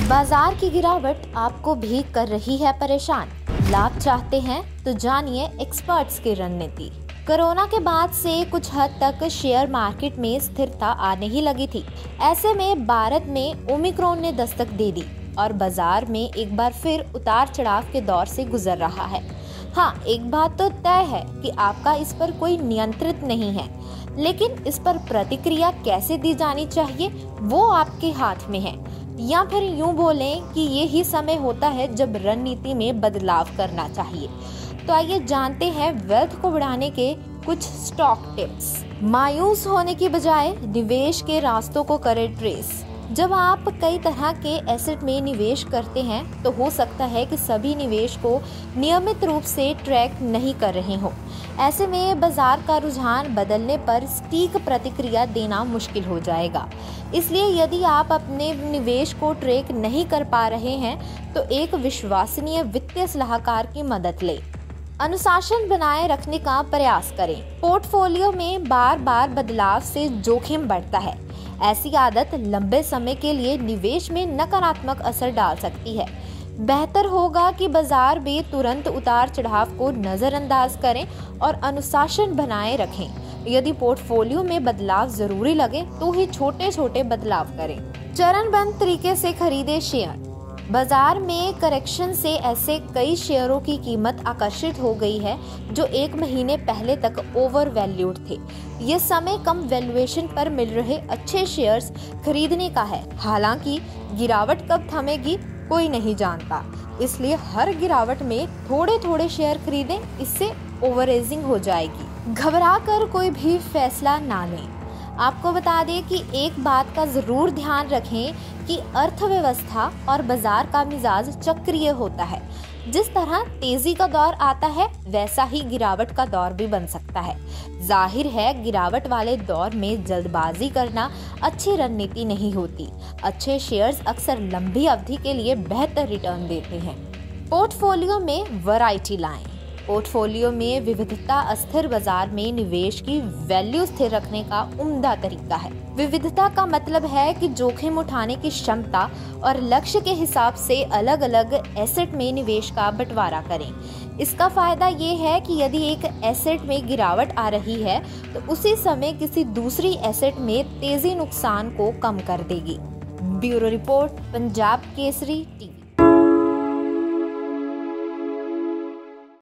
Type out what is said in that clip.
बाजार की गिरावट आपको भी कर रही है परेशान। लाभ चाहते हैं तो जानिए एक्सपर्ट्स की रणनीति। कोरोना के बाद से कुछ हद तक शेयर मार्केट में स्थिरता आने ही लगी थी। ऐसे में भारत में ओमिक्रॉन ने दस्तक दे दी और बाजार में एक बार फिर उतार चढ़ाव के दौर से गुजर रहा है। हाँ, एक बात तो तय है कि आपका इस पर कोई नियंत्रित नहीं है, लेकिन इस पर प्रतिक्रिया कैसे दी जानी चाहिए वो आपके हाथ में है। या फिर यूं बोलें कि ये ही समय होता है जब रणनीति में बदलाव करना चाहिए। तो आइए जानते हैं वेल्थ को बढ़ाने के कुछ स्टॉक टिप्स। मायूस होने की बजाय निवेश के रास्तों को करें ट्रेस। जब आप कई तरह के एसेट में निवेश करते हैं तो हो सकता है कि सभी निवेश को नियमित रूप से ट्रैक नहीं कर रहे हो। ऐसे में बाजार का रुझान बदलने पर सटीक प्रतिक्रिया देना मुश्किल हो जाएगा। इसलिए यदि आप अपने निवेश को ट्रैक नहीं कर पा रहे हैं तो एक विश्वसनीय वित्तीय सलाहकार की मदद लें। अनुशासन बनाए रखने का प्रयास करें। पोर्टफोलियो में बार बार बदलाव से जोखिम बढ़ता है। ऐसी आदत लंबे समय के लिए निवेश में नकारात्मक असर डाल सकती है। बेहतर होगा कि बाजार में तुरंत उतार चढ़ाव को नजरअंदाज करें और अनुशासन बनाए रखें। यदि पोर्टफोलियो में बदलाव जरूरी लगे तो ही छोटे छोटे बदलाव करें। चरणबद्ध तरीके से खरीदे शेयर। बाजार में करेक्शन से ऐसे कई शेयरों की कीमत आकर्षित हो गई है जो एक महीने पहले तक ओवर वैल्यूड थे। ये समय कम वैल्यूएशन पर मिल रहे अच्छे शेयर्स खरीदने का है। हालांकि गिरावट कब थमेगी कोई नहीं जानता, इसलिए हर गिरावट में थोड़े थोड़े शेयर खरीदें, इससे ओवरेजिंग हो जाएगी। घबरा कर कोई भी फैसला ना लें। आपको बता दें कि एक बात का जरूर ध्यान रखें कि अर्थव्यवस्था और बाजार का मिजाज चक्रीय होता है। जिस तरह तेजी का दौर आता है वैसा ही गिरावट का दौर भी बन सकता है। जाहिर है गिरावट वाले दौर में जल्दबाजी करना अच्छी रणनीति नहीं होती। अच्छे शेयर्स अक्सर लंबी अवधि के लिए बेहतर रिटर्न देते हैं। पोर्टफोलियो में वैरायटी लाएं। पोर्टफोलियो में विविधता अस्थिर बाजार में निवेश की वैल्यू स्थिर रखने का उम्दा तरीका है। विविधता का मतलब है कि जोखिम उठाने की क्षमता और लक्ष्य के हिसाब से अलग अलग एसेट में निवेश का बंटवारा करें। इसका फायदा ये है कि यदि एक एसेट में गिरावट आ रही है तो उसी समय किसी दूसरी एसेट में तेजी नुकसान को कम कर देगी। Bureau report, Punjab Kesari TV.